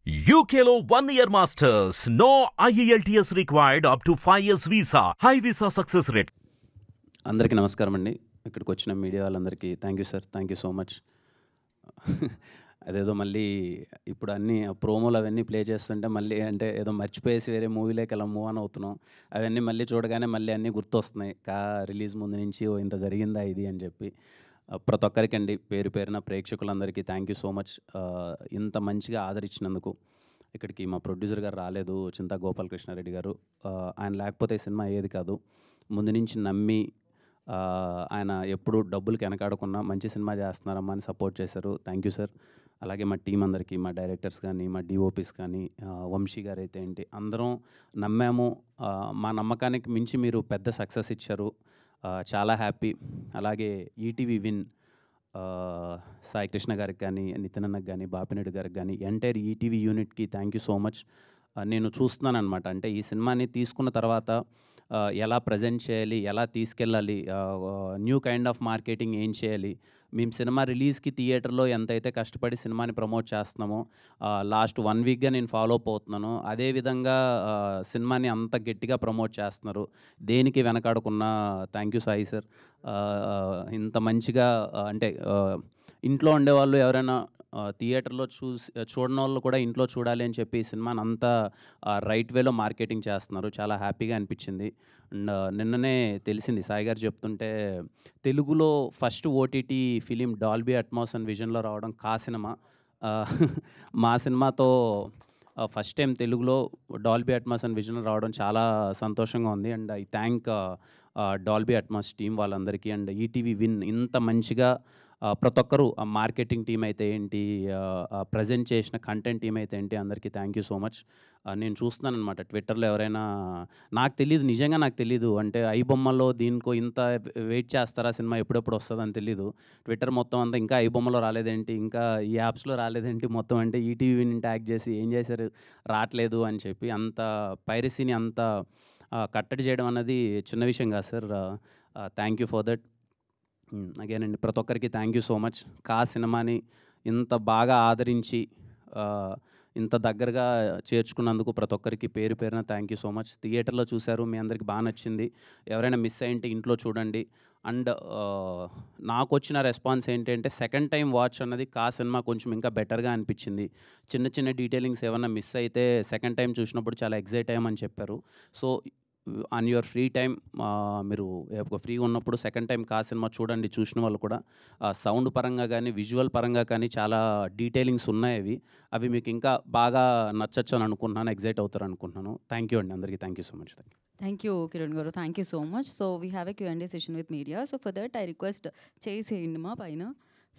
UKలో 1 year masters. No IELTS required up to 5 years visa. High visa success rate. అందరికీ నమస్కారం అండి. ఇక్కడికి వచ్చిన మీడియా వాళ్ళందరికీ thank you sir, thank you so much. అదేదో మళ్ళీ ఇప్పుడు అన్నీ ప్రోమోలు అవన్నీ ప్లే చేస్తుంటే మళ్ళీ అంటే ఏదో మర్చిపోయేసి వేరే మూవీలోకి అలా మూవ్ ఆన్ అవుతున్నాం. అవన్నీ మళ్ళీ చూడగానే మళ్ళీ అన్నీ గుర్తొస్తున్నాయి. రిలీజ్ ముందు నుంచి ఓ ఇంత జరిగిందా ఇది అని చెప్పి. ప్రతి ఒక్కరికి అండి పేరు పేరున ప్రేక్షకులందరికీ థ్యాంక్ యూ సో మచ్. ఇంత మంచిగా ఆదరించినందుకు. ఇక్కడికి మా ప్రొడ్యూసర్ గారు రాలేదు, చింతా గోపాలకృష్ణారెడ్డి గారు. ఆయన లేకపోతే ఈ సినిమా అయ్యేది కాదు. ముందు నుంచి నమ్మి ఆయన ఎప్పుడు డబ్బులకి వెనకాడకుండా మంచి సినిమా చేస్తున్నారమ్మా అని సపోర్ట్ చేశారు. Thank you sir. అలాగే మా టీం అందరికీ, మా డైరెక్టర్స్ కానీ, మా డిఓపీస్ కానీ, వంశీ గారు అయితే ఏంటి, అందరం నమ్మాము. మా నమ్మకానికి మించి మీరు పెద్ద సక్సెస్ ఇచ్చారు. చాలా హ్యాపీ. అలాగే ఈటీవీ విన్ సాయి కృష్ణ గారికి కానీ, నితిన్ అన్నకి కానీ, బాపినేడు గారికి కానీ, ఎంటైర్ ఈటీవీ యూనిట్కి థ్యాంక్ యూ సో మచ్. నేను చూస్తున్నాను అనమాట, అంటే ఈ సినిమాని తీసుకున్న తర్వాత ఎలా ప్రజెంట్ చేయాలి, ఎలా తీసుకెళ్ళాలి, న్యూ కైండ్ ఆఫ్ మార్కెటింగ్ ఏం చేయాలి. మేము సినిమా రిలీజ్కి థియేటర్లో ఎంతైతే కష్టపడి సినిమాని ప్రమోట్ చేస్తున్నామో లాస్ట్ 1 వీక్గా నేను ఫాలో అప్ అవుతున్నాను. అదేవిధంగా సినిమాని అంత గట్టిగా ప్రమోట్ చేస్తున్నారు. దేనికి వెనకాడకున్నా థ్యాంక్ యూ సాయి సార్. ఇంత మంచిగా అంటే ఇంట్లో ఉండేవాళ్ళు ఎవరైనా థియేటర్లో చూడని వాళ్ళు కూడా ఇంట్లో చూడాలి అని చెప్పి ఈ సినిమాని అంతా రైట్ వేలో మార్కెటింగ్ చేస్తున్నారు. చాలా హ్యాపీగా అనిపించింది. అండ్ నిన్ననే తెలిసింది, సాయి గారు చెప్తుంటే, తెలుగులో first OTT film Dolby Atmos and విజన్లో రావడం కా సినిమా. మా సినిమాతో ఫస్ట్ టైం తెలుగులో డాల్బీ అట్మాస్ అండ్ విజన్లో రావడం చాలా సంతోషంగా ఉంది. And I thank Dolby Atmos team వాళ్ళందరికీ. అండ్ ఈటీవీ విన్ ఇంత మంచిగా ప్రతి ఒక్కరు, మార్కెటింగ్ టీం అయితే ఏంటి, ప్రజెంట్ చేసిన కంటెంట్ టీం అయితే ఏంటి, అందరికీ థ్యాంక్ యూ సో మచ్. నేను చూస్తున్నాను అనమాట ట్విట్టర్లో ఎవరైనా, నాకు తెలీదు, నిజంగా నాకు తెలీదు, అంటే ఐ బొమ్మలో దీనికో ఇంత వెయిట్ చేస్తారా, సినిమా ఎప్పుడెప్పుడు వస్తుందని తెలీదు. ట్విట్టర్ మొత్తం అంతా ఇంకా ఐ బొమ్మలో రాలేదేంటి, ఇంకా ఈ యాప్స్లో రాలేదేంటి, మొత్తం అంటే ఈటీవీని ట్యాగ్ చేసి ఏం చేశారు, రావట్లేదు అని చెప్పి అంత పైరసీని అంత కట్టడి చేయడం అన్నది చిన్న విషయం కాదు sir. Thank you for that. Again అండి, ప్రతి ఒక్కరికి థ్యాంక్ యూ సో మచ్. సినిమాని ఇంత బాగా ఆదరించి ఇంత దగ్గరగా చేర్చుకున్నందుకు ప్రతి ఒక్కరికి పేరు పేరున థ్యాంక్ యూ సో మచ్. థియేటర్లో చూశారు, మీ అందరికి బాగా నచ్చింది. ఎవరైనా మిస్ అయ్యింటే ఇంట్లో చూడండి. అండ్ నాకు వచ్చిన రెస్పాన్స్ ఏంటంటే, సెకండ్ టైం వాచ్ అన్నది సినిమా కొంచెం ఇంకా బెటర్గా అనిపించింది. చిన్న చిన్న డీటెయిలింగ్స్ ఏమన్నా మిస్ అయితే సెకండ్ టైం చూసినప్పుడు చాలా ఎగ్జైట్ అయ్యామని చెప్పారు. So on your free time, మీరు ఫ్రీగా ఉన్నప్పుడు సెకండ్ టైం సినిమా చూడండి. చూసిన వాళ్ళు కూడా సౌండ్ పరంగా కానీ, విజువల్ పరంగా కానీ చాలా డీటెయిలింగ్స్ ఉన్నాయి. అవి మీకు ఇంకా బాగా నచ్చచ్చు అని అనుకుంటున్నాను, ఎగ్జైట్ అవుతారు అనుకుంటున్నాను. థ్యాంక్ యూ అండి, అందరికీ thank you so much. Thank you, Kiran Garu. Thank you so much. So we have a Q&A session with media. So for that, I request cheyeseyandi ma paina.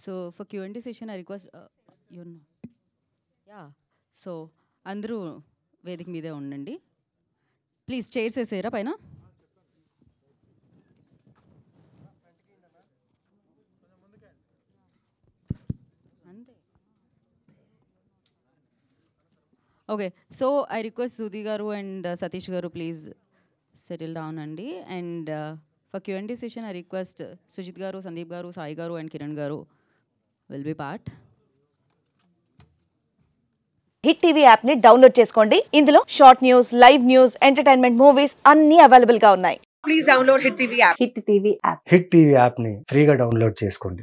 So for Q&A session, I request you know. Yeah. So అందరూ వేదిక మీదే ఉండండి. Please chairs వేసేయరా పైన. అంతే. Okay, so I request Sudhi garu and Satish garu please settle down అండి. And for Q&A session I request Sujith garu, Sandeep garu, Sai garu and Kiran garu will be part. Hit TV app ని download చేసుకోండి. ఇందులో short news, live news, entertainment movies అన్ని అవైలబుల్ గా ఉన్నాయి. Please download Hit TV app. Hit TV app. Hit TV app ని ఫ్రీగా download చేసుకోండి.